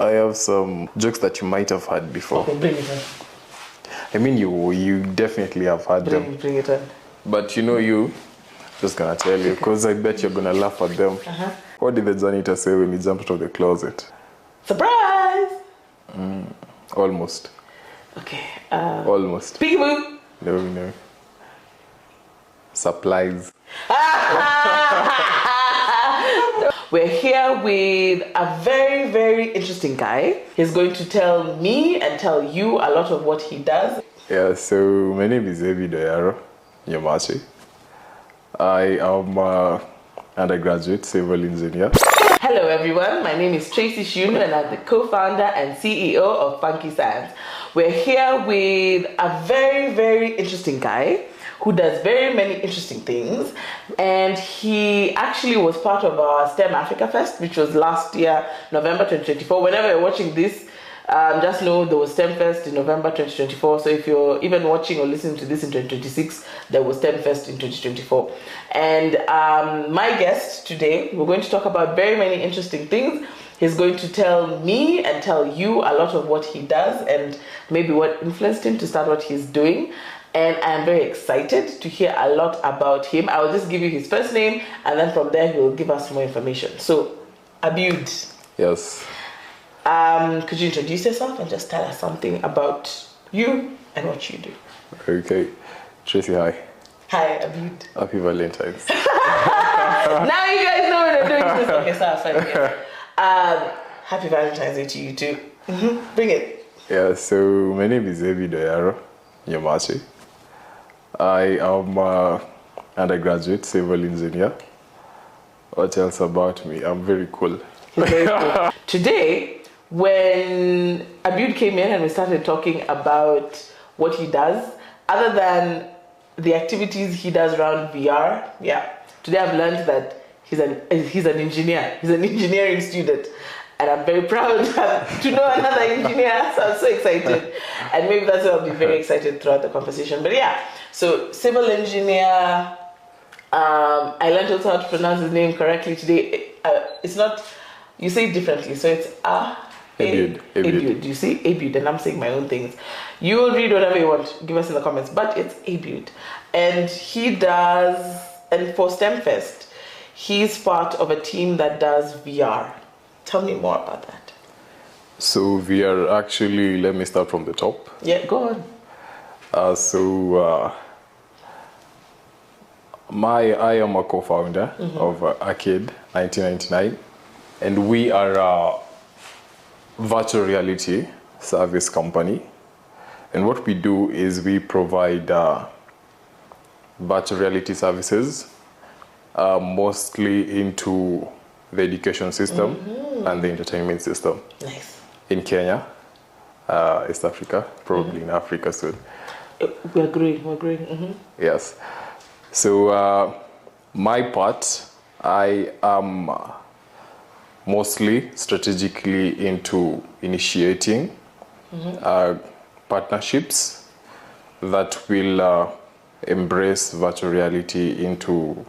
I have some jokes that you might have heard before. Okay, bring it on. I mean, you definitely have heard them. Bring it on. But just gonna tell you, because I bet you're gonna laugh at them. What did the janitor say when he jumped out of the closet? Surprise! Almost. Okay. Almost. Peekaboo! No. Supplies. We're here with a very, very interesting guy. He's going to tell me and tell you a lot of what he does. Yeah, so my name is Abiud Nyamache. I am an undergraduate civil engineer. Hello everyone, my name is Tracy Shunu and I'm the co-founder and CEO of Funky Science. We're here with a very, very interesting guy who does very many interesting things, and he actually was part of our STEM Africa Fest, which was last year, November 2024. Whenever you're watching this, just know there was STEM Fest in November 2024. So if you're even watching or listening to this in 2026, there was STEM Fest in 2024. And my guest today, we're going to talk about very many interesting things. He's going to tell me and tell you a lot of what he does and maybe what influenced him to start what he's doing. And I'm very excited to hear a lot about him. I will just give you his first name, and then from there he will give us more information. So, Abiud. Yes. Could you introduce yourself and just tell us something about you and what you do? Okay. Tracy, hi. Hi, Abiud. Happy Valentine's. Now you guys know what I'm doing. This. Okay, so funny. Happy Valentine's Day to you too. Bring it. Yeah, so my name is Abiud Nyamache. I am an undergraduate civil engineer. What else about me? I'm very cool. Very cool. Today, when Abiud came in and we started talking about what he does, other than the activities he does around VR, today I've learned that he's an engineer. He's an engineering student. And I'm very proud to know another engineer, so I'm so excited. And maybe that's why I'll be very excited throughout the conversation. But yeah, so civil engineer, I learned also how to pronounce his name correctly today. It's not, you say it differently, so it's Abiud. You see, Abiud, and I'm saying my own things. You will read whatever you want, give us in the comments, but it's Abiud. And he does, and for STEM Fest, he's part of a team that does VR. Tell me more about that. So we are actually, let me start from the top. Yeah, go on. I am a co-founder of Arcade 1999, and we are a virtual reality service company. And what we do is we provide virtual reality services, mostly into the education system and the entertainment system. Nice. In Kenya, East Africa, probably in Africa soon. We're growing. Yes. So my part, I am mostly strategically into initiating partnerships that will embrace virtual reality into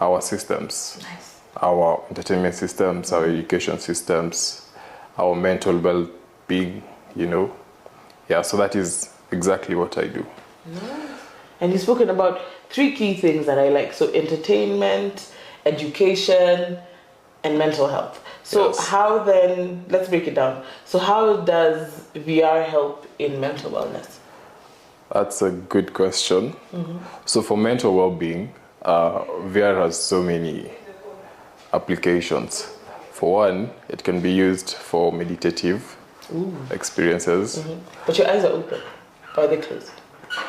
our systems. Nice. Our entertainment systems, our education systems, our mental well-being, Yeah, so that is exactly what I do. Nice. And you've spoken about 3 key things that I like. So entertainment, education, and mental health. So yes. How then, let's break it down. So how does VR help in mental wellness? That's a good question. So for mental well-being, VR has so many applications. For one, it can be used for meditative experiences. But your eyes are open, or are they closed?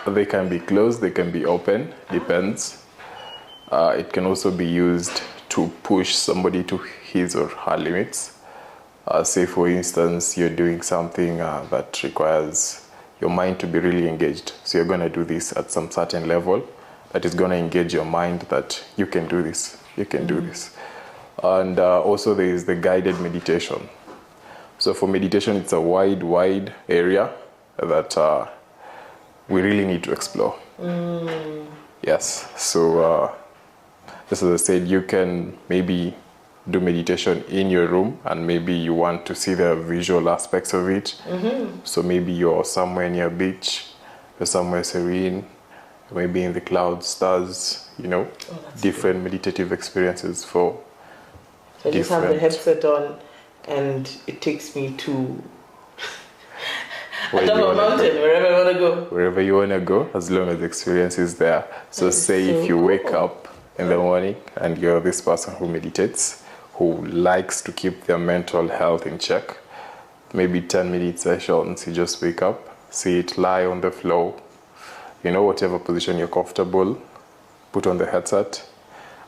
They can be closed, they can be open, depends. It can also be used to push somebody to his or her limits. Say for instance, you're doing something that requires your mind to be really engaged. So you're going to do this at some certain level that is going to engage your mind that you can do this, you can do this. And also there is the guided meditation. So for meditation, it's a wide area that we really need to explore. Yes, so just as I said, you can maybe do meditation in your room, and maybe you want to see the visual aspects of it. So maybe you're somewhere near a beach, you're somewhere serene, maybe in the clouds, stars, you know, different meditative experiences for So I just have the headset on and it takes me to top of a mountain, wherever I want to go. Wherever you want to go, as long as the experience is there. So say if you wake up in the morning and you're this person who meditates, who likes to keep their mental health in check, maybe 10-minute sessions, you just wake up, sit, lie on the floor, you know, whatever position you're comfortable, put on the headset,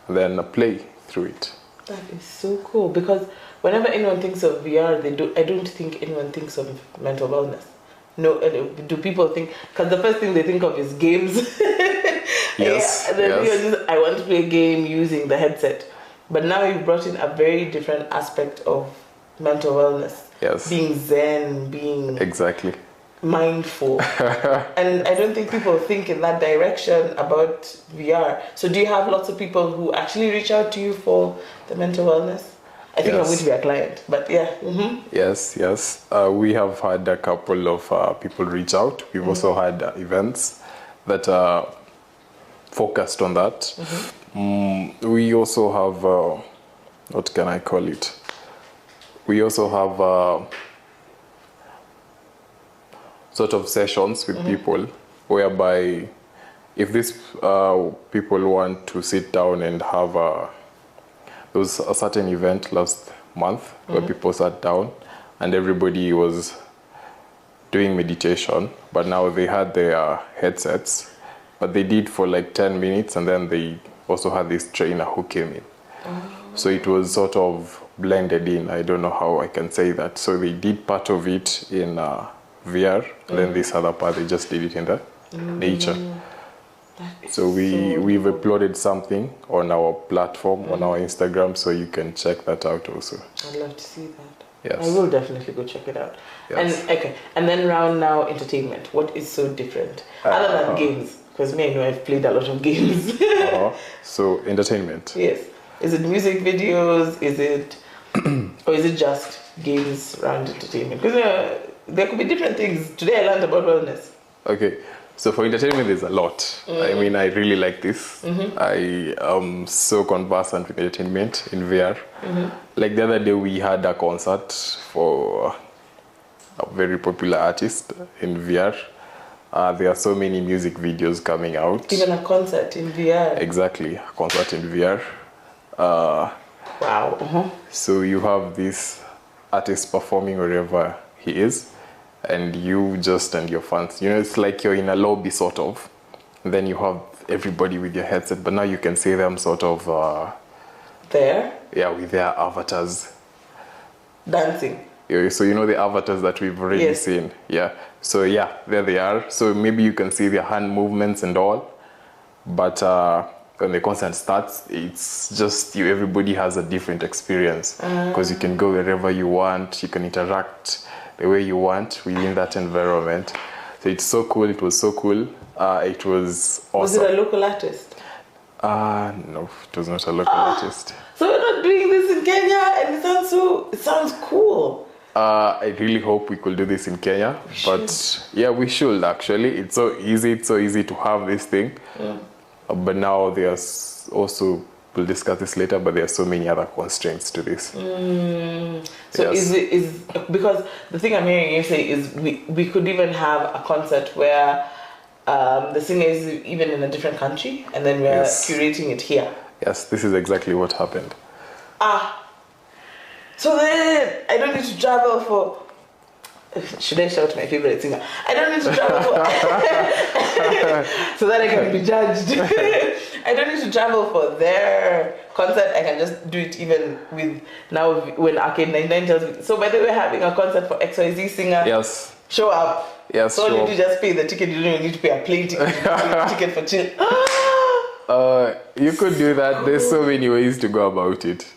and then play through it. That is so cool, because whenever anyone thinks of VR, I don't think anyone thinks of mental wellness. No, do people think? Because the first thing they think of is games. Yes. And then I want to play a game using the headset. But now you've brought in a very different aspect of mental wellness. Yes. Being zen, being exactly mindful. And I don't think people think in that direction about VR. So do you have lots of people who actually reach out to you for the mental wellness? I think I'm going to be a client, but yeah. Yes. We have had a couple of people reach out. We've also had events that are focused on that. We also have, what can I call it? We also have sort of sessions with people whereby if these people want to sit down and have there was a certain event last month where people sat down and everybody was doing meditation, but now they had their headsets, but they did for like 10 minutes and then they also had this trainer who came in. So it was sort of blended in. I don't know how I can say that. So they did part of it in VR, and then this other part they just did it in the nature. So we've uploaded something on our platform, on our Instagram, so you can check that out also. I'd love to see that. Yes. I will definitely go check it out. Yes. And then round now entertainment. What is so different other than games? Because me, I know I've played a lot of games. So entertainment. Yes. Is it music videos? Is it, or is it just games around entertainment? Because there could be different things. Today I learned about wellness. Okay. So for entertainment, there's a lot. I mean, I really like this. I am so conversant with entertainment in VR. Like the other day, we had a concert for a very popular artist in VR. There are so many music videos coming out. Even a concert in VR. Exactly, a concert in VR. Wow. So you have this artist performing wherever he is, and you just and your fans, you know, it's like you're in a lobby sort of, and then you have everybody with your headset, but now you can see them sort of there, with their avatars dancing. So you know the avatars that we've already seen. So there they are. So maybe you can see their hand movements and all, but when the concert starts, it's just everybody has a different experience, because you can go wherever you want, you can interact the way you want within that environment. So it's so cool. It was so cool. It was awesome. Was it a local artist? No, it was not a local artist. So we're not doing this in Kenya, and it sounds cool. I really hope we could do this in Kenya, but we should actually. It's so easy to have this thing. But now there's also, we'll discuss this later, but there are so many other constraints to this. So is because the thing I'm hearing you say is we could even have a concert where the singer is even in a different country, and then we're curating it here. Yes, this is exactly what happened. So then I don't need to travel for... Should I shout my favorite singer? I don't need to travel for... so that I can be judged. I don't need to travel for their concert. I can just do it even with... Now when Arcade 99 tells me... So by the way, we're having a concert for XYZ singer. Yes. Show up. Yes, so you just pay the ticket. You don't even need to pay a plane ticket. You pay a ticket for chill. You could do that. Cool. There's so many ways to go about it.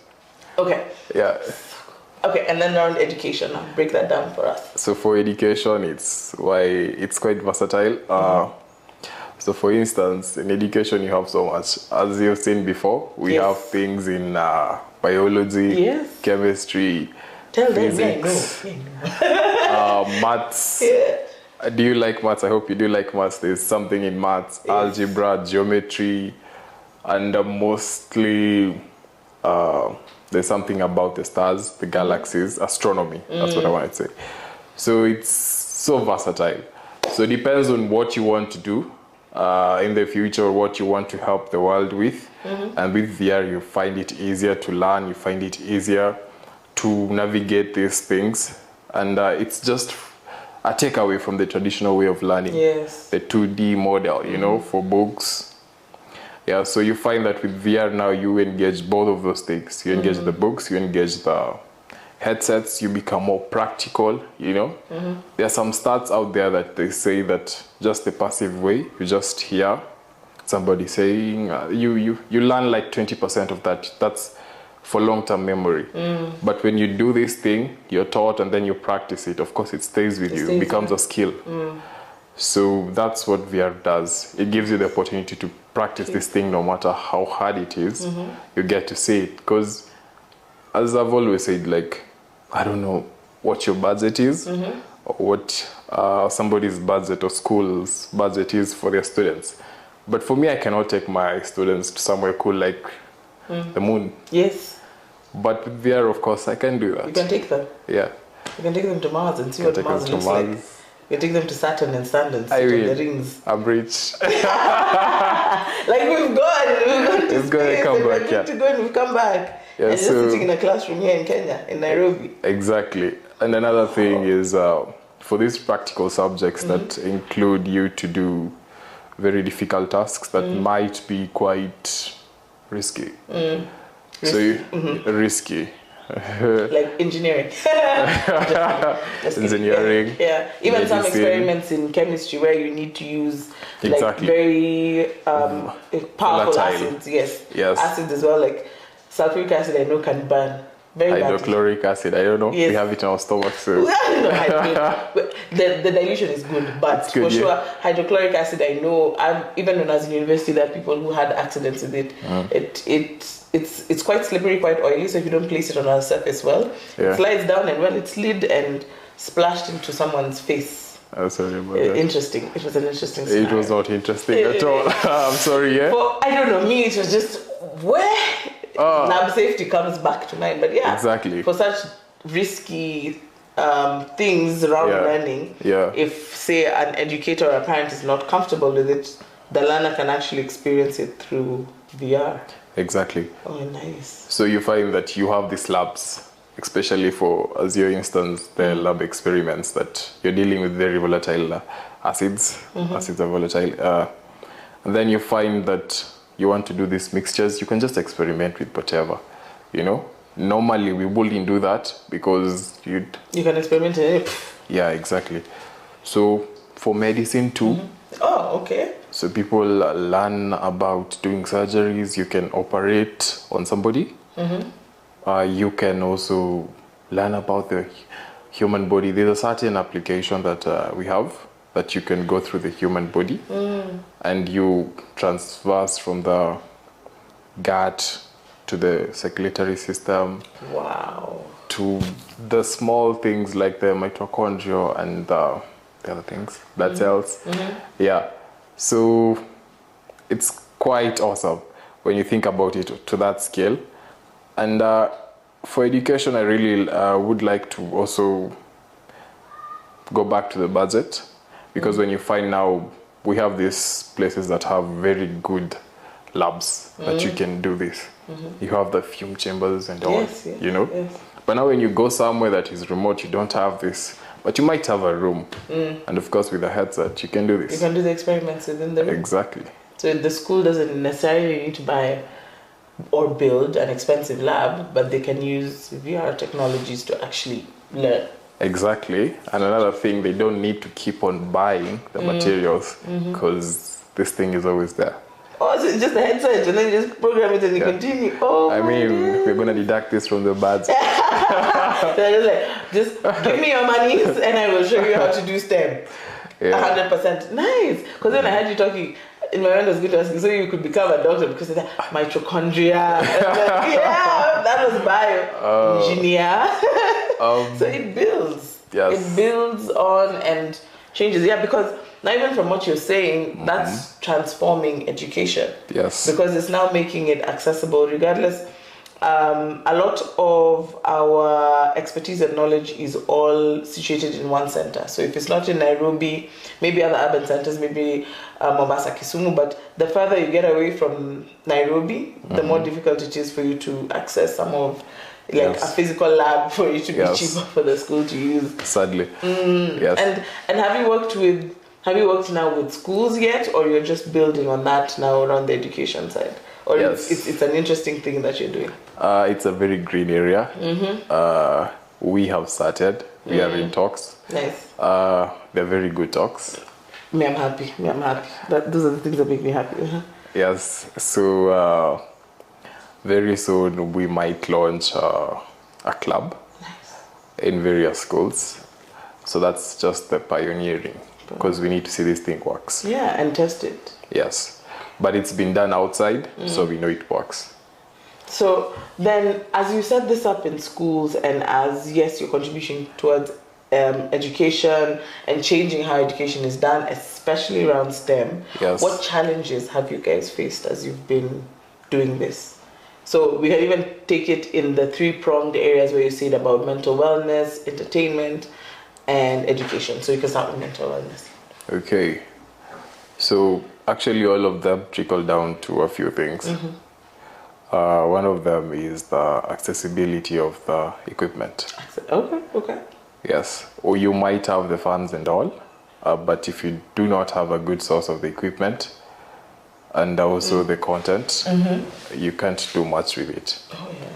Okay. Yeah. Okay, and then around education, now break that down for us. So for education, it's quite versatile. So for instance, in education you have so much. As you've seen before, we have things in biology, Yes. chemistry, Tell physics, them, yeah, maths. yeah. Do you like maths? I hope you do like maths. There's something in maths, Yes. algebra, geometry, and mostly there's something about the stars, the galaxies, astronomy. That's what I want to say. So it's so versatile. So it depends on what you want to do in the future, what you want to help the world with. And with VR, you find it easier to learn, you find it easier to navigate these things. And it's just a takeaway from the traditional way of learning. Yes. The 2D model, you know, for books. Yeah, so you find that with VR now, you engage both of those things. You engage the books, you engage the headsets, you become more practical, you know. There are some stats out there that they say that just the passive way, you just hear somebody saying, you learn like 20% of that. That's for long-term memory. But when you do this thing, you're taught and then you practice it. Of course, it stays with you. It becomes a skill. So that's what VR does. It gives you the opportunity to practice this thing no matter how hard it is. You get to see it. Because as I've always said, like, I don't know what your budget is or what somebody's budget or school's budget is for their students. But for me, I cannot take my students to somewhere cool like the moon. Yes. But with VR, of course, I can do that. You can take them. Yeah. You can take them to Mars and see what Mars looks like. You can take them to Saturn and stand and sit on the rings. I'm rich. Like we've gone to It's going to come back, yeah. to go and we've come back. Yeah, and just sitting in a classroom here in Kenya, in Nairobi. Exactly. And another thing is for these practical subjects that include you to do very difficult tasks that might be quite risky. So risky. Like engineering. Just Engineering. Yeah. Even medicine. some experiments in chemistry where you need to use like very powerful acids. Yes. Acids as well, like sulfuric acid I know can burn. Very hydrochloric acid, I don't know. Yes. We have it in our stomach, so the dilution is good, but good, for sure hydrochloric acid I know. Even when I was in university, there are people who had accidents with it. It's quite slippery, quite oily, so if you don't place it on a surface well, it slides down and it slid and splashed into someone's face. I'm sorry about that. Interesting. It was an interesting scenario. It was not interesting at all. I'm sorry, yeah? Well, I don't know, me, it was just where lab safety comes back to mind. But yeah, exactly. For such risky things around running, if, say, an educator or a parent is not comfortable with it, the learner can actually experience it through VR. Exactly. Oh, nice. So you find that you have these labs, especially for, as your instance, the lab experiments that you're dealing with very volatile acids. Acids are volatile. And then you find that you want to do these mixtures, you can just experiment with whatever, you know. Normally, we wouldn't do that because you can experiment in it. Yeah, exactly. So for medicine too. Oh, okay. So people learn about doing surgeries. You can operate on somebody. You can also learn about the human body. There's a certain application that we have that you can go through the human body and you transverse from the gut to the circulatory system. Wow. To the small things like the mitochondria and the other things, blood cells. Yeah. So it's quite awesome when you think about it to that scale. And for education, I really would like to also go back to the budget, because when you find now we have these places that have very good labs that you can do this. You have the fume chambers and all, you know. But now when you go somewhere that is remote, you don't have this. But you might have a room. And of course, with a headset, you can do this. You can do the experiments within the room. Exactly. So the school doesn't necessarily need to buy or build an expensive lab, but they can use VR technologies to actually learn. Exactly. And another thing, they don't need to keep on buying the materials, because this thing is always there. Oh, so it's just a headset and then you just program it and you continue. Oh, I mean, we're going to deduct this from the budget. Just give me your monies and I will show you how to do STEM. 100%. Nice. Because when I heard you talking, In my mind, I was going to ask you, so you could become a doctor because of that mitochondria. Like, yeah, that was bio engineer. So it builds. Yes. It builds on and changes. Yeah, because now even from what you're saying, that's transforming education. Yes. Because it's now making it accessible regardless. A lot of our expertise and knowledge is all situated in one center. So if it's not in Nairobi, maybe other urban centers, maybe Mombasa, Kisumu, but the further you get away from Nairobi, the more difficult it is for you to access some of a physical lab for it to be cheaper for the school to use. Sadly. Yes. And have you worked now with schools yet, or you're just building on that now around the education side? Or it's an interesting thing that you're doing? It's a very green area. We have started. We are in talks. Nice. They're very good talks. I'm happy. Those are the things that make me happy. Yes. So very soon we might launch a club in various schools. So that's just the pioneering, because we need to see this thing works. Yeah, and test it. Yes. But it's been done outside, so we know it works. So then, as you set this up in schools, and as, yes, your contribution towards education and changing how education is done, especially around STEM, what challenges have you guys faced as you've been doing this? So we can even take it in the three-pronged areas where you said about mental wellness, entertainment, and education. So you can start with mental wellness. Okay. So actually all of them trickle down to a few things. One of them is the accessibility of the equipment. Okay. Yes. Or you might have the funds and all, but if you do not have a good source of the equipment and also the content, you can't do much with it.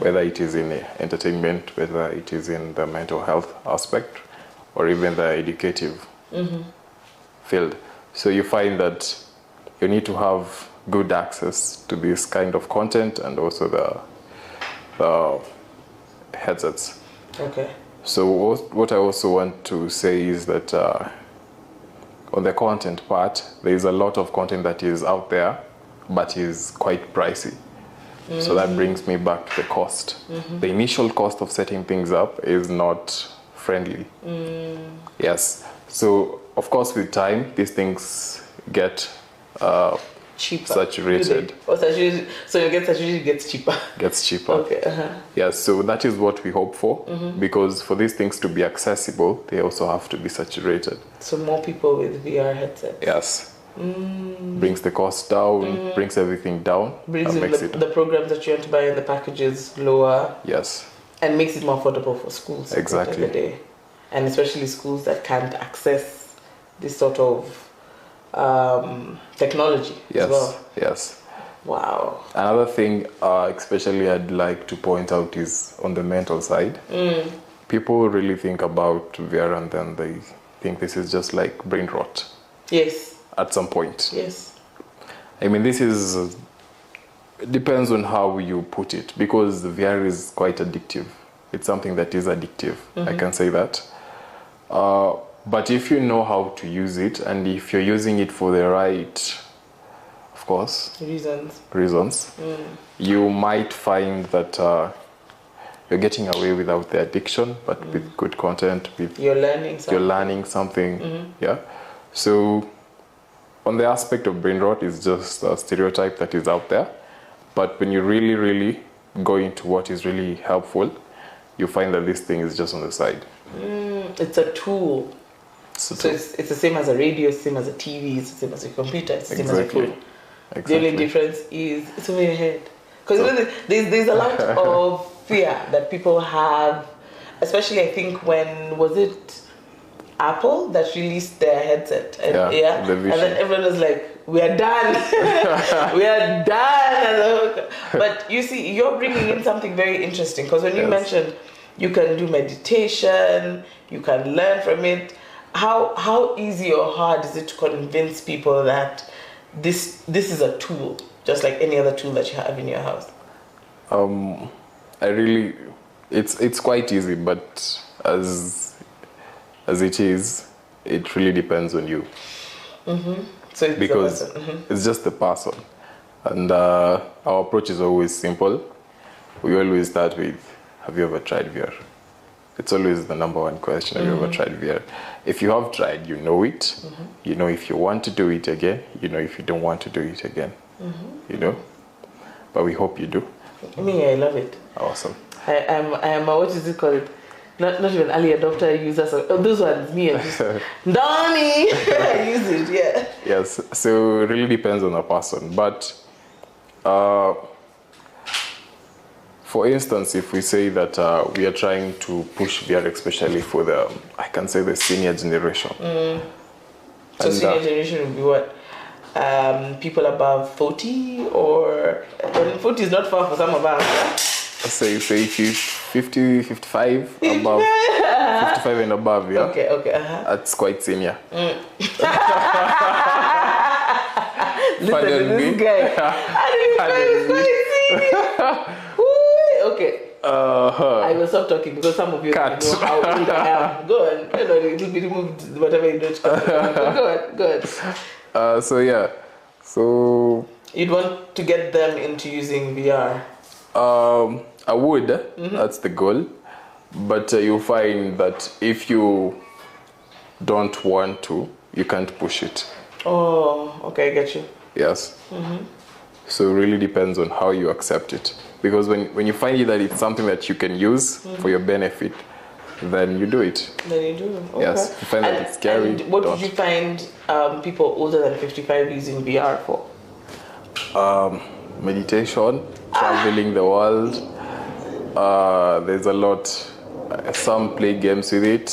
Whether it is in entertainment, whether it is in the mental health aspect, or even the educative field. So you find that you need to have good access to this kind of content and also the headsets. Okay. So what I also want to say is that on the content part, there is a lot of content that is out there, but is quite pricey. So that brings me back to the cost. The initial cost of setting things up is not friendly. Yes. So of course, with time, these things get cheaper. Saturated. So you get saturated, it gets cheaper. Gets cheaper. Okay. Yeah, so that is what we hope for, because for these things to be accessible, they also have to be saturated. So more people with VR headsets. Yes. Brings the cost down, brings everything down. Brings the programs that you want to buy in the packages lower. Yes. And makes it more affordable for schools. Exactly. At the end of the day. And especially schools that can't access this sort of technology as well. Yes. Wow. Another thing, especially I'd like to point out, is on the mental side. People really think about VR and then they think this is just like brain rot. Yes. At some point. Yes. I mean, it depends on how you put it, because the VR is quite addictive. It's something that is addictive. I can say that. But if you know how to use it, and if you're using it for the right, of course, reasons, you might find that you're getting away without the addiction, but with good content, you're learning something. Yeah. So on the aspect of brain rot, it's just a stereotype that is out there. But when you really, really go into what is really helpful, you find that this thing is just on the side. It's a tool. So it's the same as a radio, it's the same as a TV, it's the same as a computer, it's the same as a phone. The only difference is it's over your head. Because there's a lot of fear that people have, especially I think when, was it Apple that released their headset? And then everyone was like, we are done. We are done. But you see, you're bringing in something very interesting, because when you mentioned you can do meditation, you can learn from it, how easy or hard is it to convince people that this is a tool, just like any other tool that you have in your house? It's quite easy, but as it is, it really depends on you. So it's because the person. it's just the person. And our approach is always simple. We always start with, have you ever tried VR? It's always the number one question, have you ever tried VR? If you have tried, you know it. You know if you want to do it again. You know if you don't want to do it again. You know? But we hope you do. Me, I love it. Awesome. I am a, what is it called? Not even early adopter users. Those ones, me, and just Donnie. I use it, yeah. Yes, so it really depends on the person. But for instance, if we say that we are trying to push VR, especially for the, I can say the senior generation. So senior generation would be what? People above 40 or 40 is not far for some of us. Say 50, 55 above, 55 and above, yeah. Okay. That's quite senior. Listen to this guy. And quite senior. Okay. I will stop talking because some of you don't know how old I am. Go on. It will be removed, whatever you don't. Go on. So you'd want to get them into using VR. I would. That's the goal. But you'll find that if you don't want to, you can't push it. Oh, okay, I get you. Yes. So it really depends on how you accept it. Because when you find that it's something that you can use for your benefit, then you do it. Then you do. Okay. Yes. If you find that it's scary. And what did you find people older than 55 using VR for? Meditation, traveling the world. There's a lot. Some play games with it.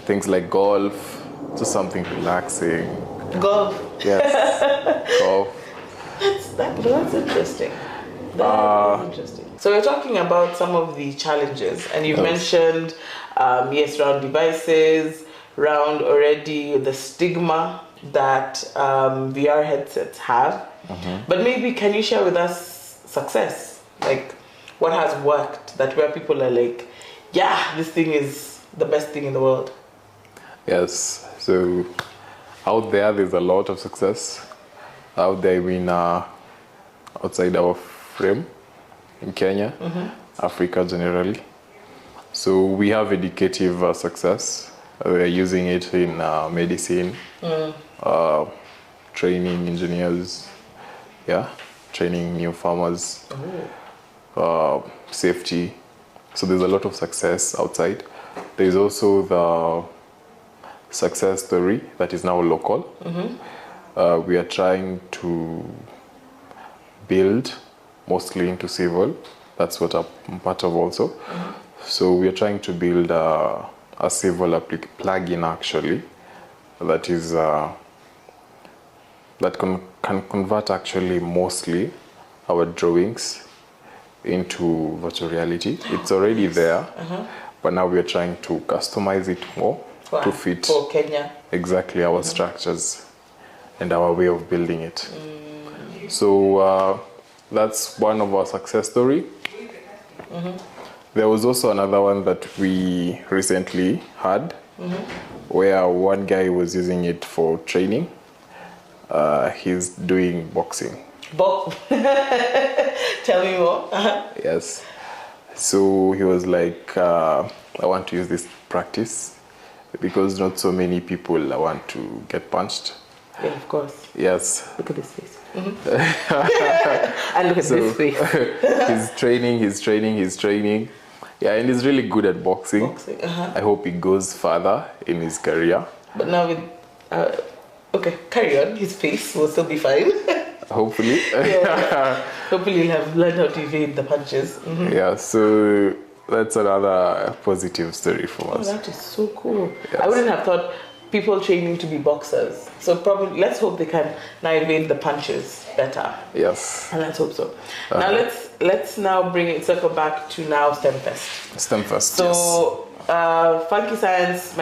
Things like golf. Just something relaxing. Golf. Yes. Golf. That's interesting. That's interesting. So we're talking about some of the challenges, and you've mentioned, around devices, around already the stigma that VR headsets have. But maybe can you share with us success? Like what has worked, that where people are like, yeah, this thing is the best thing in the world? Yes. So out there's a lot of success. Out there, outside our frame in Kenya, Africa generally. So we have educative success. We are using it in medicine, training engineers, training new farmers, safety. So there's a lot of success outside. There's also the success story that is now local. We are trying to build mostly into civil. That's what I'm part of also. So we are trying to build a civil plugin actually that is that can convert actually mostly our drawings into virtual reality. It's already there, but now we are trying to customize it more to fit for Kenya. Exactly our structures and our way of building it. So that's one of our success story. There was also another one that we recently had, where one guy was using it for training. He's doing boxing. Tell me more. Yes. So he was like, I want to use this practice because not so many people want to get punched. Yeah, of course. Yes. Look at this face. And look at this face. he's training. Yeah, and he's really good at boxing. I hope he goes further in his career. But now with, okay, carry on. His face will still be fine. Hopefully. Hopefully he'll have learned how to evade the punches. Yeah, so that's another positive story for us. Oh, that is so cool. Yes. I wouldn't have thought people training to be boxers. So probably, let's hope they can now evade the punches better. Yes. And let's hope so. Now let's now circle back to now STEMfest. STEMfest, so, yes. Funky Science,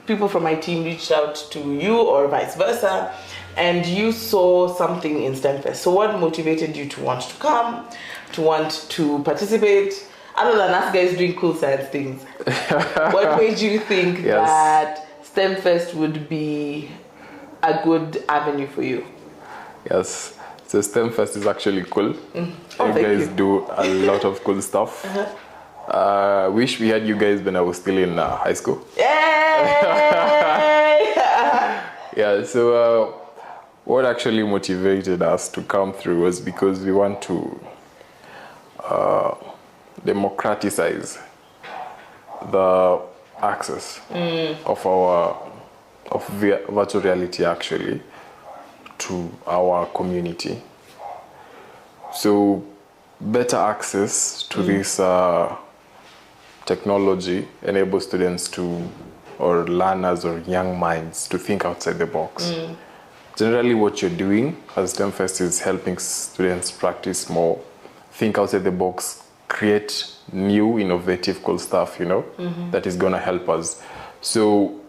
people from my team reached out to you or vice versa, and you saw something in STEMfest. So what motivated you to want to come, to want to participate? Other than us guys doing cool science things, what made you think that STEMfest would be a good avenue for you? Yes. So STEM Fest is actually cool. Oh, You guys do a lot of cool stuff. Wish we had you guys when I was still in high school. Yay! Yeah, so what actually motivated us to come through was because we want to democratize the access of virtual reality actually to our community. So better access to this technology enables students to, or learners or young minds, to think outside the box. Generally what you're doing as STEMFest is helping students practice more, think outside the box, create new innovative cool stuff, you know, that is going to help us. So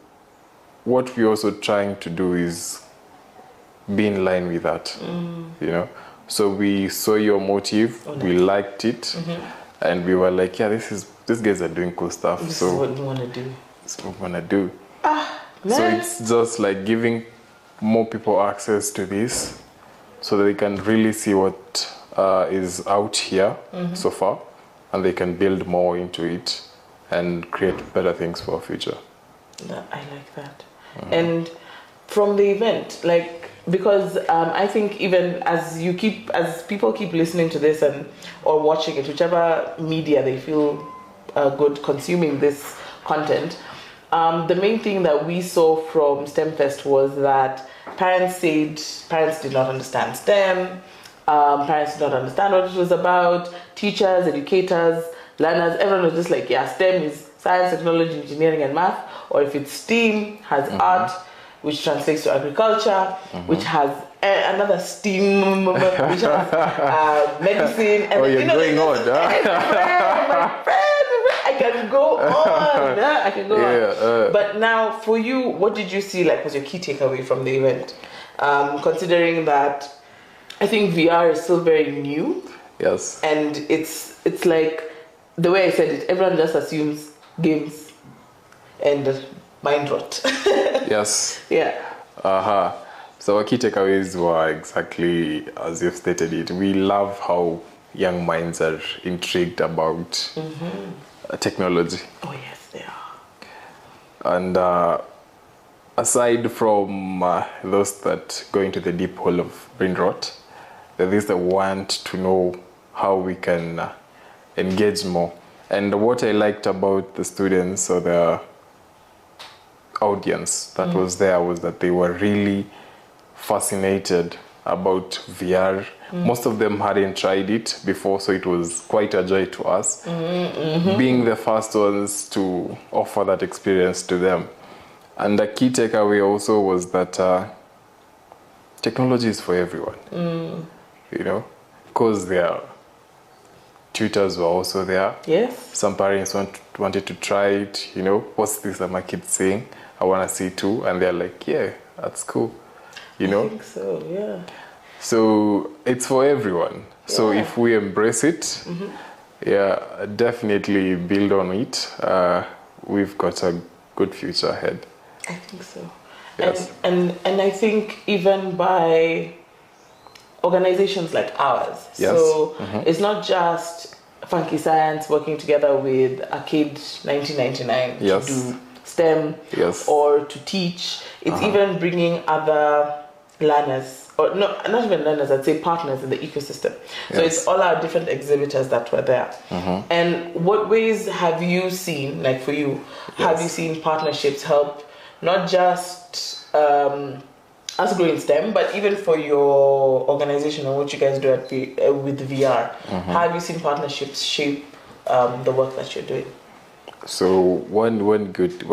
what we're also trying to do is be in line with that, you know. So we saw your motive, we liked it, and we were like, yeah, these guys are doing cool stuff. This so is what we want to do. That's what we want to do. Man. So it's just like giving more people access to this so that they can really see what is out here so far, and they can build more into it and create better things for our future. I like that. And from the event, like, because I think even as people keep listening to this or watching it, whichever media they feel good consuming this content, the main thing that we saw from STEMFest was that parents did not understand STEM, parents did not understand what it was about, teachers, educators, learners, everyone was just like, yeah, STEM is science, technology, engineering, and math, or if it's STEAM, has art, which translates to agriculture, which has another STEAM, which has medicine. And you're going on, huh? My friend, I can go on. I can go on. But now, for you, what did you see, like, was your key takeaway from the event? Considering that I think VR is still very new. Yes. And it's like, the way I said it, everyone just assumes games and mind rot. Yes. Yeah. So our key takeaways were exactly as you've stated it. We love how young minds are intrigued about technology. Oh yes, they are. And aside from those that go into the deep hole of brain rot, there is the want to know how we can engage more. And what I liked about the students or the audience that was there was that they were really fascinated about VR. Most of them hadn't tried it before, so it was quite a joy to us, being the first ones to offer that experience to them. And the key takeaway also was that technology is for everyone, you know, because their tutors were also there. Yes. Some parents wanted to try it, you know, what's this that my kid's saying? I want to see too. And they're like, yeah, that's cool, you know? I think so, yeah. So it's for everyone. So if we embrace it, yeah, definitely build on it, we've got a good future ahead. I think so. Yes. And I think even by organizations like ours. Yes. So it's not just Funky Science working together with Arcade 1999 Yes. to do STEM or to teach. It's even bringing other learners, or no, not even learners, I'd say partners in the ecosystem. So it's all our different exhibitors that were there. And what ways have you seen, like for you, have you seen partnerships help not just us grow in STEM, but even for your organization and what you guys do with VR? How have you seen partnerships shape the work that you're doing? So one good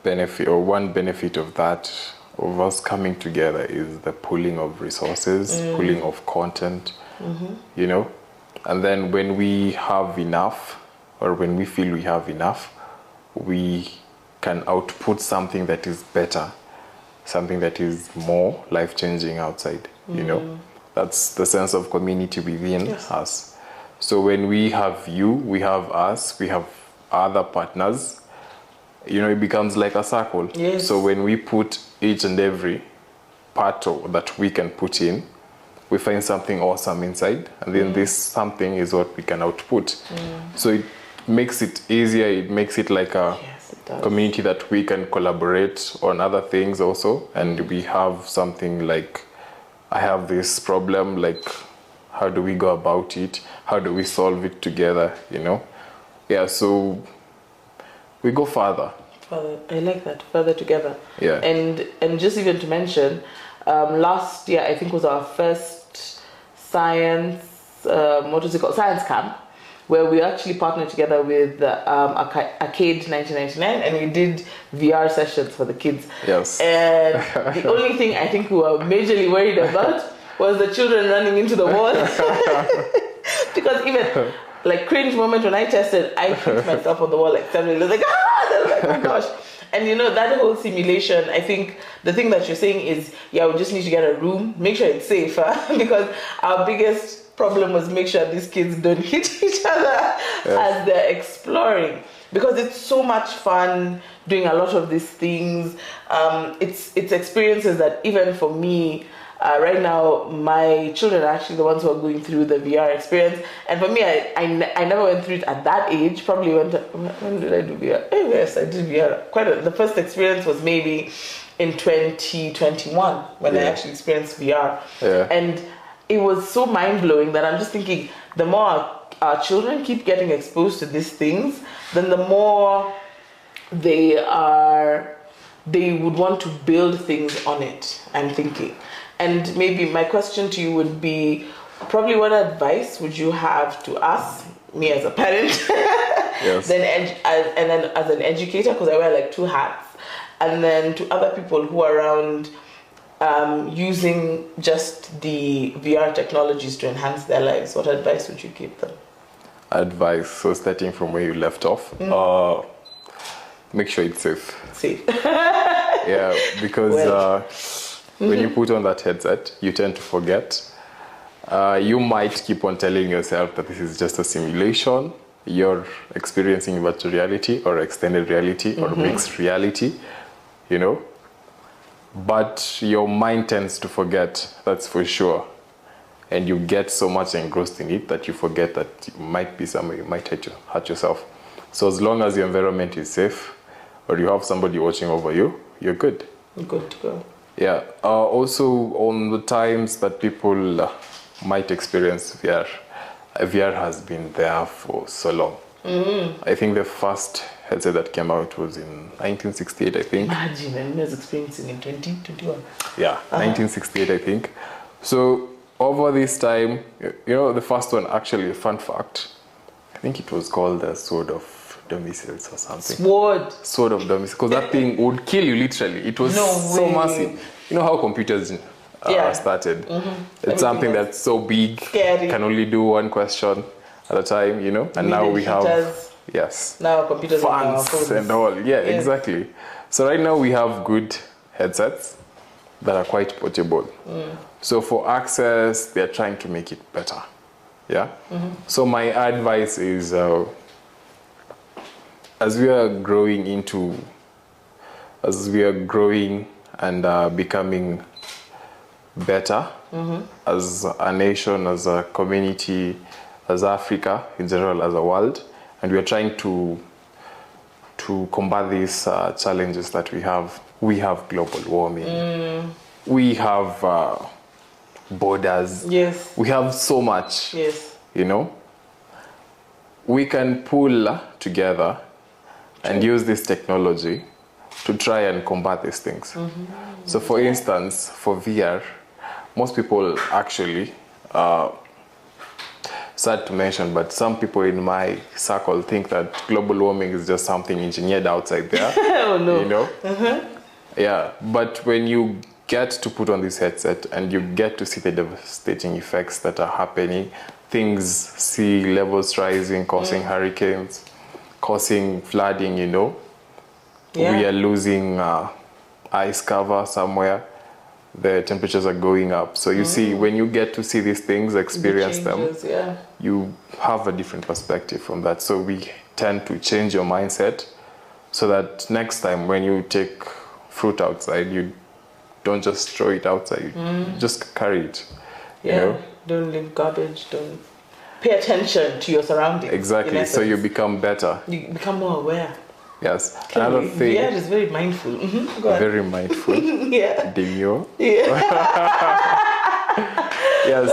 benefit, or one benefit of that, of us coming together, is the pooling of resources, pooling of content, you know. And then when we have enough, or when we feel we have enough, we can output something that is better, something that is more life-changing outside, you know. That's the sense of community within us. So when we have you, we have us, we have other partners, you know, it becomes like a circle. Yes. So when we put each and every part that we can put in, we find something awesome inside, and then this something is what we can output. So it makes it easier. It makes it like a community that we can collaborate on other things also, and we have something like, I have this problem, like, how do we go about it? How do we solve it together, you know? Yeah, so we go further. I like that, further together. Yeah. And just even to mention, last year I think was our first science, science camp, where we actually partnered together with Arcade 1999, and we did VR sessions for the kids. Yes. And the only thing I think we were majorly worried about was the children running into the wall. Because even like cringe moment when I tested, I hit myself on the wall like suddenly, like, oh my gosh. And you know, that whole simulation, I think the thing that you're saying is, yeah, we just need to get a room, make sure it's safe, because our biggest problem was make sure these kids don't hit each other as they're exploring, because it's so much fun doing a lot of these things. It's experiences that even for me, right now, my children are actually the ones who are going through the VR experience. And for me, I never went through it at that age. Probably when did I do VR? Oh, yes, I did VR. The first experience was maybe in 2021 when I actually experienced VR. Yeah. And it was so mind-blowing that I'm just thinking, the more our children keep getting exposed to these things, then the more they would want to build things on it, I'm thinking. And maybe my question to you would be, probably what advice would you have to us, me as a parent, yes. and then as an educator, because I wear like two hats, and then to other people who are around using just the VR technologies to enhance their lives, what advice would you give them? Advice, so starting from where you left off, make sure it's safe. Safe. Yeah, because when you put on that headset, you tend to forget. You might keep on telling yourself that this is just a simulation. You're experiencing virtual reality or extended reality or mixed reality, you know. But your mind tends to forget, that's for sure. And you get so much engrossed in it that you forget that you might be somewhere, you might hurt yourself. So as long as your environment is safe, or you have somebody watching over you, you're good. Good to go. Yeah. Also, on the times that people might experience VR, VR has been there for so long. I think the first headset that came out was in 1968, I think. Imagine, I was experiencing in 2021. Yeah, 1968, I think. So over this time, you know, the first one, actually, a fun fact, I think it was called the Sword of Domiciles or something. Sword of Domiciles, because that thing would kill you literally. It was so massive. You know how computers started? It's something that's so big, scary, can only do one question at a time, you know. And now we have now computers fans and all. Yeah, exactly. So right now we have good headsets that are quite portable. So for access, they're trying to make it better. Yeah. So my advice is, as we are growing and becoming better as a nation, as a community, as Africa in general, as a world, and we are trying to combat these challenges that we have. We have global warming. We have borders. Yes. We have so much. Yes. You know, we can pull together and use this technology to try and combat these things. So for instance, for VR, most people actually, sad to mention, but some people in my circle think that global warming is just something engineered outside there. Oh no. You know? Yeah, but when you get to put on this headset and you get to see the devastating effects that are happening, things, sea levels rising, causing hurricanes, causing flooding, you know. We are losing ice cover somewhere. The temperatures are going up. So you see, when you get to see these things, experience them, you have a different perspective from that. So we tend to change your mindset so that next time when you take fruit outside, you don't just throw it outside, you just carry it. Yeah, you know? don't leave garbage, don't pay attention to your surroundings. Exactly, so you become better. You become more aware. Yes. Okay, Another thing. VR is very mindful. Go ahead. Very mindful. Yeah. Demure. Yeah. Yes.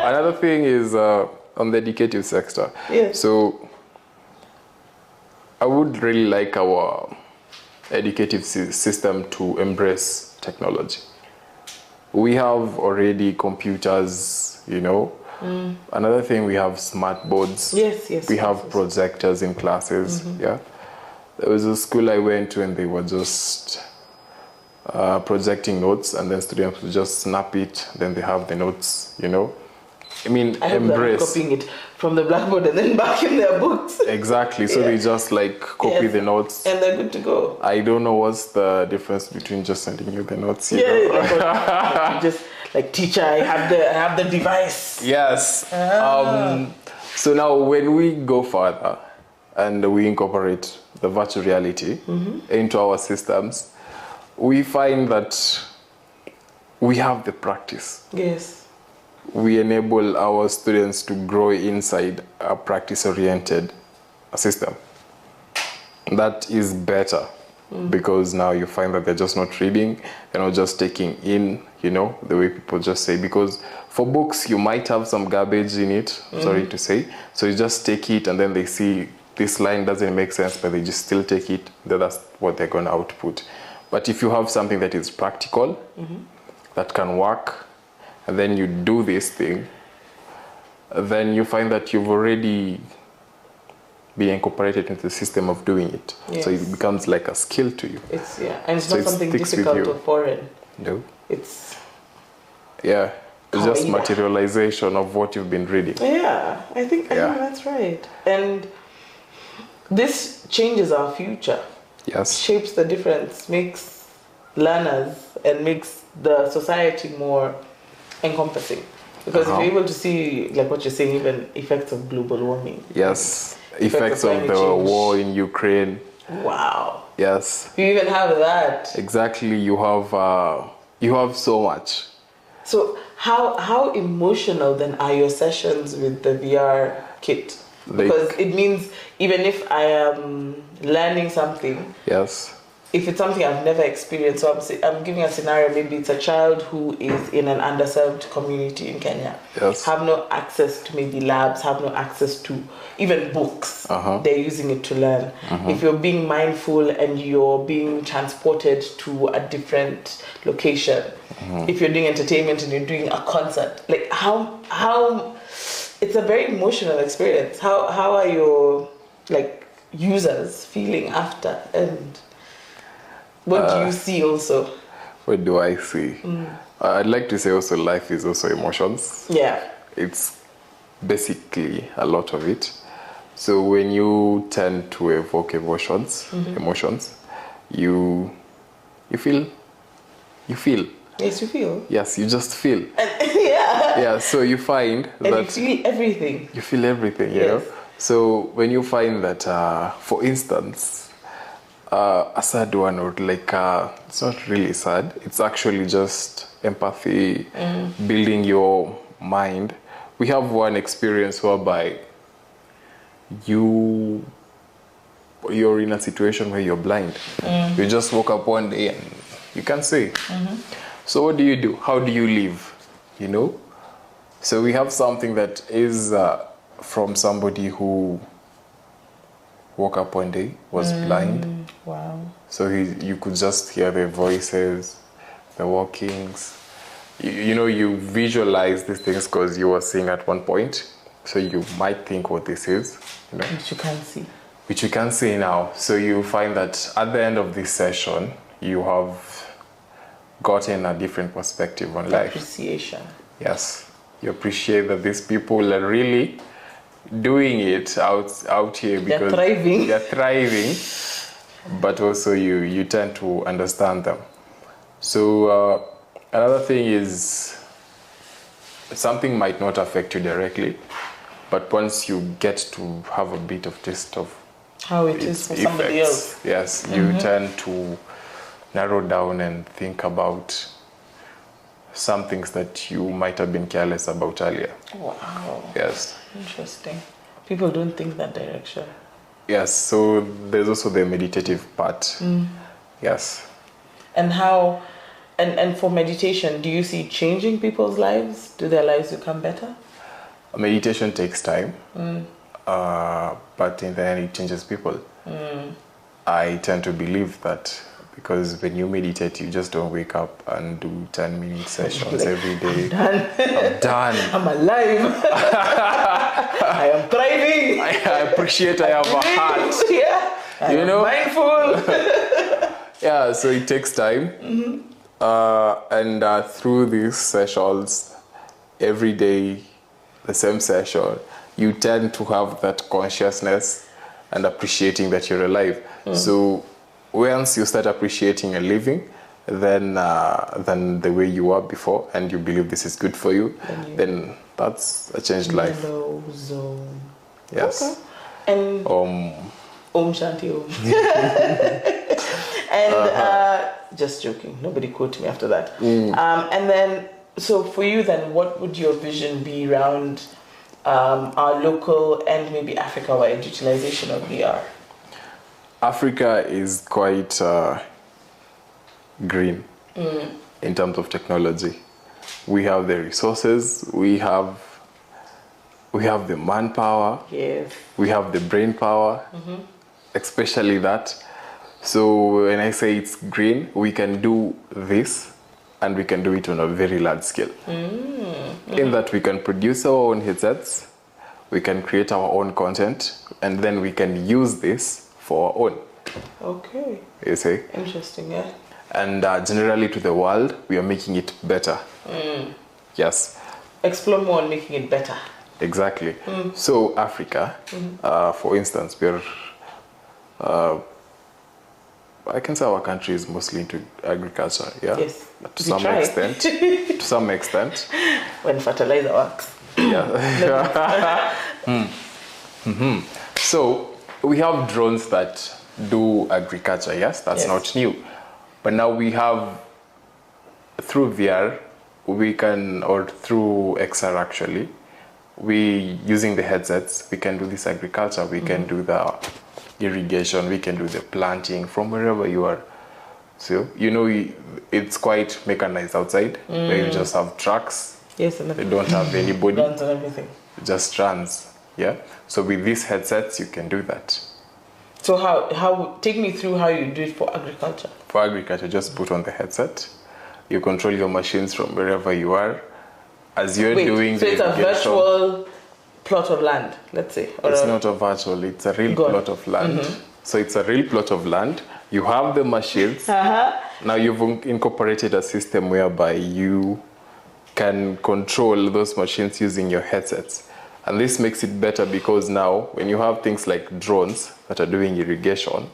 Another thing is on the educative sector. Yes. So I would really like our educative system to embrace technology. We have already computers, you know. Another thing, we have smart boards. Yes, yes. We have projectors in classes. Yeah. There was a school I went to and they were just projecting notes, and then students would just snap it, then they have the notes, you know. I mean, I hope they're copying it from the blackboard and then back in their books. Exactly. So they just like copy the notes. And they're good to go. I don't know what's the difference between just sending you the notes. You know? Yeah. Just like, teacher, I have the device. Yes. So now when we go further and we incorporate the virtual reality into our systems, we find that we have the practice. Yes. We enable our students to grow inside a practice-oriented system. That is better because now you find that they're just not reading, they're not just taking in, you know, the way people just say. Because for books, you might have some garbage in it, sorry to say. So you just take it and then they see this line doesn't make sense, but they just still take it. That's what they're going to output. But if you have something that is practical, that can work, and then you do this thing, then you find that you've already been incorporated into the system of doing it. Yes. So it becomes like a skill to you. And it's not something difficult or foreign. No. It's it's just materialization of what you've been reading. Yeah, I think that's right. And this changes our future. Yes. Shapes the difference, makes learners and makes the society more encompassing. Because if you're able to see, like what you're saying, even effects of global warming. Yes. Effects of the war in Ukraine. Wow. Yes. You even have that. Exactly. You have so much. So how emotional then are your sessions with the VR kit? Because it means even if I am learning something, yes, if it's something I've never experienced, so I'm giving a scenario, maybe it's a child who is in an underserved community in Kenya, yes, have no access to maybe labs, have no access to even books, they're using it to learn. If you're being mindful and you're being transported to a different location, if you're doing entertainment and you're doing a concert, like how it's a very emotional experience. How are your users feeling after, and what do you see also? What do I see? I'd like to say also life is also emotions. Yeah. It's basically a lot of it. So when you tend to evoke emotions, you feel. Yes, you feel. Yes, you just feel. Yeah. Yeah, so you find and that... you feel everything. You feel everything, you know? So when you find that, for instance, a sad one, or it's not really sad, it's actually just empathy, building your mind. We have one experience whereby you're in a situation where you're blind. You just woke up one day and you can't see. So what do you do? How do you live? You know? So we have something that is from somebody who woke up one day, was blind. Wow. So you could just hear their voices, the walkings. You visualize these things because you were seeing at one point. So you might think what this is. You know? Which you can't see. Which you can see now. So you find that at the end of this session, you have gotten a different perspective on life. Appreciation. Yes. You appreciate that these people are really doing it out here because they're thriving, but also you tend to understand them. So another thing is something might not affect you directly, but once you get to have a bit of taste of how it is for somebody else. Yes, you tend to narrow down and think about some things that you might have been careless about earlier. Wow. Yes. Interesting. People don't think that direction. Yes, so there's also the meditative part. Yes. And how, and for meditation, do you see changing people's lives? Do their lives become better? Meditation takes time, but in the end it changes people. I tend to believe that because when you meditate, you just don't wake up and do 10-minute sessions every day. I'm done. I'm alive. I am thriving. I appreciate I have a heart. Yeah. I am mindful. Yeah, so it takes time. And through these sessions, every day, the same session, you tend to have that consciousness and appreciating that you're alive. So once you start appreciating a living, then than the way you were before, and you believe this is good for you, then that's a changed life. Mellow zone. Yes. Okay. And Om Shanti Om. And just joking. Nobody quote me after that. And then, so for you then, what would your vision be around our local and maybe Africa-wide utilization of VR? Africa is quite green in terms of technology. We have the resources, we have the manpower, yes, we have the brain power, especially that. So when I say it's green, we can do this and we can do it on a very large scale. In that we can produce our own headsets, we can create our own content, and then we can use this for our own. Okay. You see? Interesting, yeah. And generally to the world, we are making it better. Yes. Explore more on making it better. Exactly. So Africa, for instance, we're, I can say our country is mostly into agriculture, yeah? Yes. To some extent. To some extent. When fertilizer works. Yeah. So we have drones that do agriculture, yes? That's not new. But now we have, through VR, we can, or through XR actually, using the headsets, we can do this agriculture, we can do the irrigation, we can do the planting from wherever you are. So, you know, it's quite mechanized outside, where you just have trucks. Yes, and they don't have anybody. Runs and everything. Just runs, yeah? So with these headsets, you can do that. So how take me through how you do it for agriculture. For agriculture, just put on the headset. You control your machines from wherever you are. As you're doing the irrigation. So it's a virtual plot of land, let's say. Or it's not a virtual, it's a real plot of land. So it's a real plot of land. You have the machines. Now you've incorporated a system whereby you can control those machines using your headsets. And this makes it better because now when you have things like drones that are doing irrigation,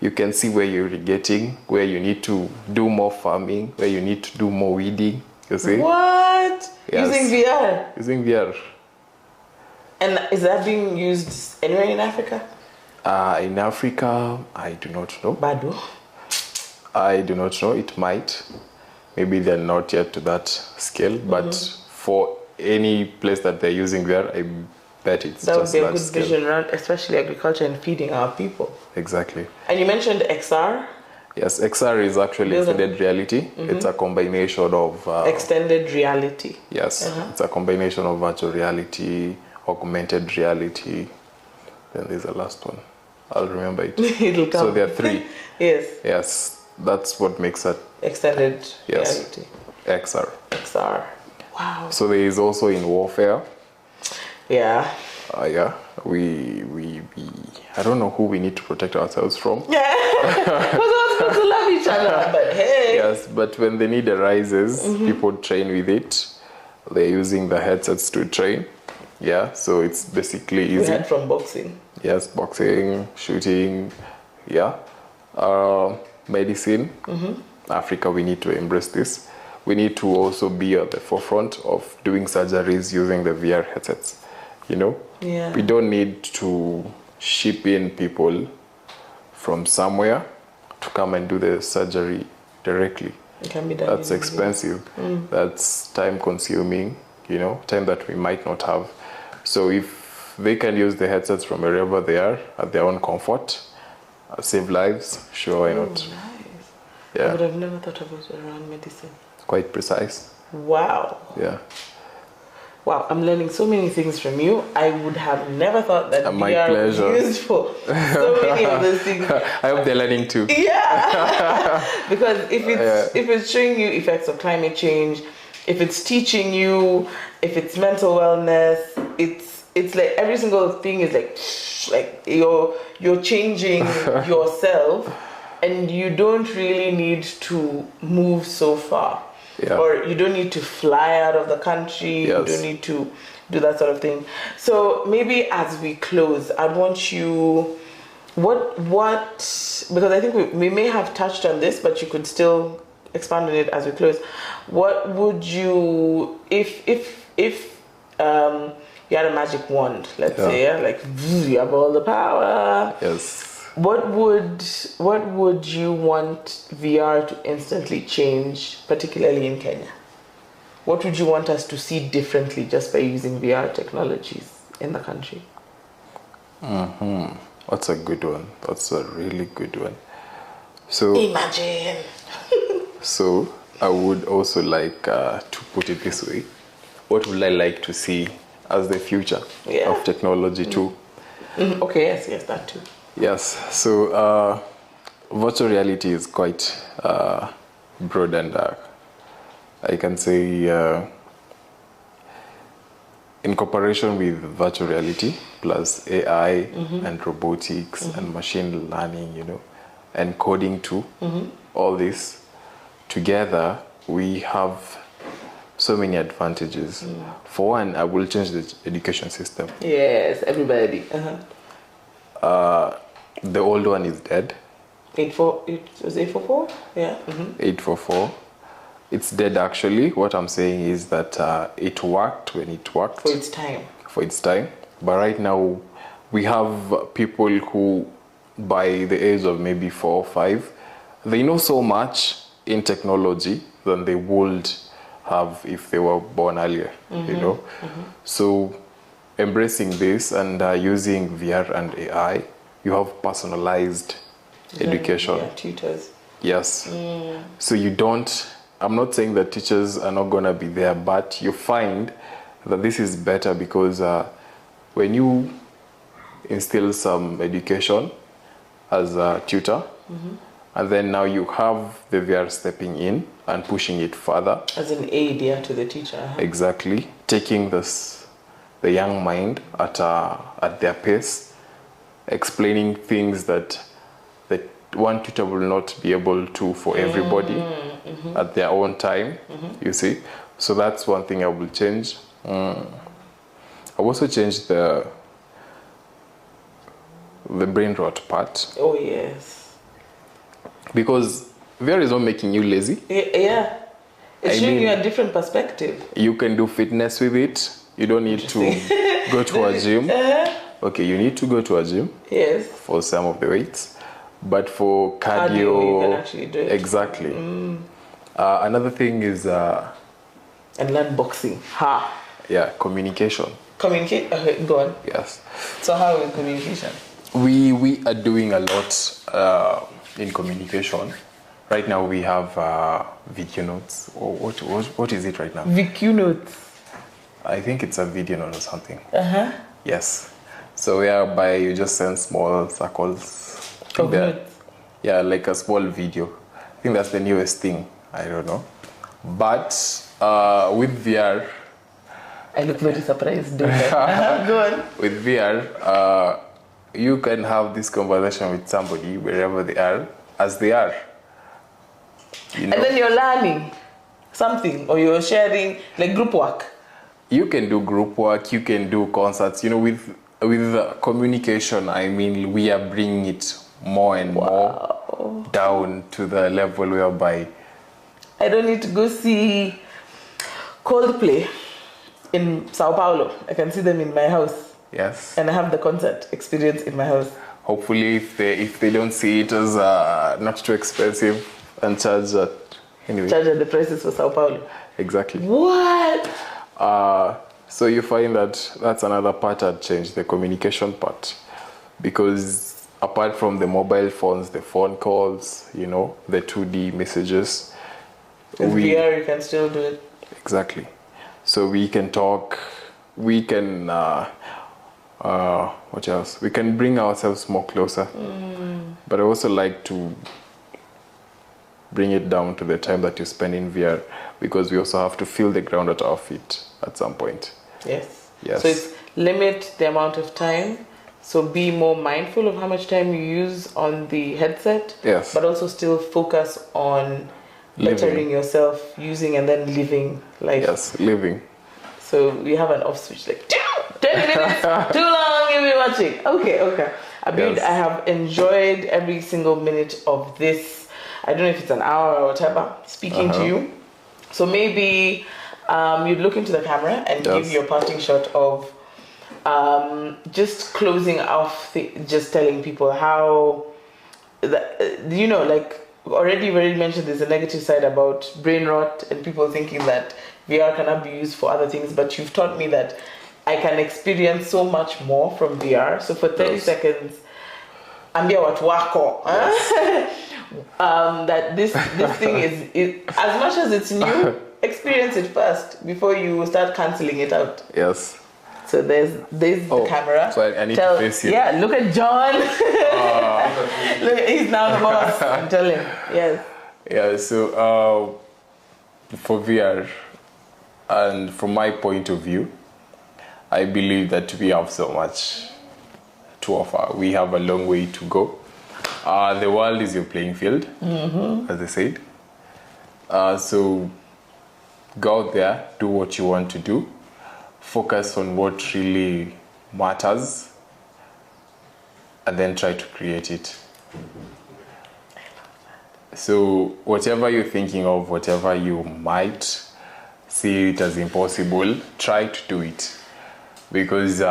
you can see where you're irrigating, where you need to do more farming, where you need to do more weeding, you see? What? Yes. Using VR? Using VR. And is that being used anywhere in Africa? In Africa, I do not know. Badu? I do not know. It might. Maybe they're not yet to that scale, but for any place that they're using VR, I bet it's that just would be a good scale. vision around, especially agriculture and feeding our people. Exactly. And you mentioned XR? Yes, XR is actually extended reality. It's a combination of... extended reality. Yes, it's a combination of virtual reality, augmented reality. Then there's the last one. I'll remember it. It'll come. So there are three. Yes. Yes, that's what makes it... extended reality. XR. XR. Wow. So there is also in warfare. Yeah. Yeah. We I don't know who we need to protect ourselves from. Yeah. We're not supposed to love each other, but hey. Yes, but when the need arises, people train with it. They're using the headsets to train. Yeah, so it's basically easy. We had from boxing. Yes, boxing, shooting, yeah. Medicine. Africa, we need to embrace this. We need to also be at the forefront of doing surgeries using the VR headsets. You know? Yeah. We don't need to ship in people from somewhere to come and do the surgery directly. It can be done. That's expensive. That's time consuming, time that we might not have. So if they can use the headsets from wherever they are at their own comfort, save lives, sure, why not? Nice. Yeah. I would have never thought of it around medicine. Quite precise. Wow. Yeah. Wow, I'm learning so many things from you. I would have never thought that My VR pleasure. was used for so many of those things. I hope they're learning too. Yeah. Because if it's showing you effects of climate change, if it's teaching you, if it's mental wellness, it's like every single thing is like you're changing yourself, and you don't really need to move so far. Yeah. Or you don't need to fly out of the country. Yes. You don't need to do that sort of thing. So maybe as we close, I'd want you, because I think we may have touched on this, but you could still expand on it as we close. What would you, if you had a magic wand, let's say, yeah, like you have all the power. Yes. What would you want VR to instantly change, particularly in Kenya? What would you want us to see differently just by using VR technologies in the country? That's a good one. That's a really good one. So Imagine. So I would also like to put it this way. What would I like to see as the future of technology too? Okay, yes, that too. Yes, so virtual reality is quite broad, and I can say in cooperation with virtual reality plus AI and robotics and machine learning, and coding too, all this together, we have so many advantages. For one, I will change the education system. Yes, everybody. The old one is dead. 844? Yeah. 844. It's dead actually. What I'm saying is that it worked when it worked. For its time. For its time. But right now, we have people who, by the age of maybe 4 or 5, they know so much in technology than they would have if they were born earlier, So embracing this and using VR and AI, you have personalized education. Yeah, tutors. Yes. So you don't, I'm not saying that teachers are not going to be there, but you find that this is better because when you instill some education as a tutor, and then now you have the VR stepping in and pushing it further. As an aid, to the teacher. Exactly. Taking the young mind at their pace, explaining things that one tutor will not be able to for everybody at their own time, you see. So that's one thing I will change. I've also changed the brain rot part. Oh, yes. Because VR is not making you lazy. Yeah. It's showing you a different perspective. You can do fitness with it. You don't need to go to a gym. Okay, you need to go to a gym. Yes. For some of the weights. But for cardio, you can actually do it. Exactly. Another thing is... and learn boxing. Yeah, communication. Communicate? Okay, go on. Yes. So how is communication? We are doing a lot in communication. Right now we have video notes. Or what is it right now? VQ notes. I think it's a video note or something. Yes. So whereby you just send small circles. Of notes. Yeah, like a small video. I think that's the newest thing. I don't know. But with VR... I look very surprised. Go on. With VR, you can have this conversation with somebody wherever they are, as they are. And then you're learning something, or you're sharing like group work. You can do group work, you can do concerts. With communication, I mean, we are bringing it more and more down to the level whereby I don't need to go see Coldplay in Sao Paulo. I can see them in my house. Yes. And I have the concert experience in my house. Hopefully, if they don't see it as not too expensive and charge at anyway. Charge at the prices for Sao Paulo. Exactly. What? So you find that that's another part I'd change, the communication part, because apart from the mobile phones, the phone calls, you know, the 2D messages, With VR, you can still do it. Exactly. So we can talk. We can. What else? We can bring ourselves more closer. But I also like to bring it down to the time that you spend in VR, because we also have to feel the ground at our feet at some point. Yes. Yes. So it's limit the amount of time. So be more mindful of how much time you use on the headset. Yes. But also still focus on bettering yourself, using and then living life. Yes, living. So we have an off switch, like 20 minutes, too long, you'll be watching. Okay. Abiud, Yes. I have enjoyed every single minute of this. I don't know if it's an hour or whatever, speaking to you. So maybe you'd look into the camera and give your parting shot of just closing off, just telling people how, you know, like already mentioned there's a negative side about brain rot and people thinking that VR cannot be used for other things, but you've taught me that I can experience so much more from VR. So for 30 seconds, ambia watu wako that this thing is as much as it's new, experience it first before you start cancelling it out. Yes. So there's the camera. So I need to face you. Yeah, look at John. Look, he's now the boss. Tell him. Yes. Yeah. So for VR, and from my point of view, I believe that we have so much to offer. We have a long way to go. The world is your playing field, as I said. So go out there, do what you want to do. Focus on what really matters, and then try to create it. So whatever you're thinking of, whatever you might see it as impossible, try to do it. Because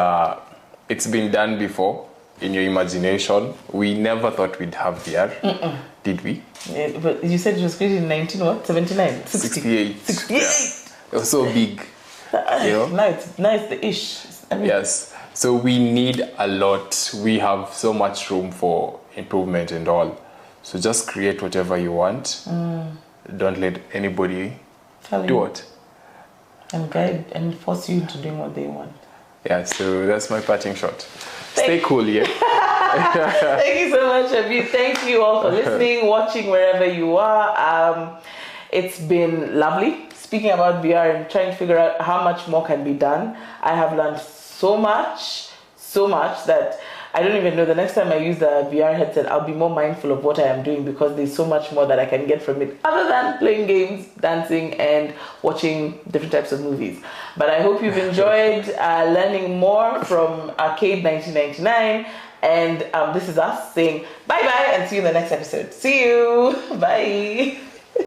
it's been done before in your imagination. We never thought we'd have VR, did we? Yeah, but you said it was created in 1979? 68. 68! Yeah. It was so big. You know? Nice, the ish. I mean, yes. So we need a lot. We have so much room for improvement and all. So just create whatever you want. Don't let anybody do it. And guide and force you to do what they want. Yeah, so that's my parting shot. Stay cool, yeah? Thank you so much, Abiud. Thank you all for listening, watching wherever you are. It's been lovely speaking about VR and trying to figure out how much more can be done. I have learned so much that I don't even know. The next time I use the VR headset, I'll be more mindful of what I am doing, because there's so much more that I can get from it other than playing games, dancing, and watching different types of movies. But I hope you've enjoyed learning more from Arcade 1999. And this is us saying bye-bye and see you in the next episode. See you. Bye.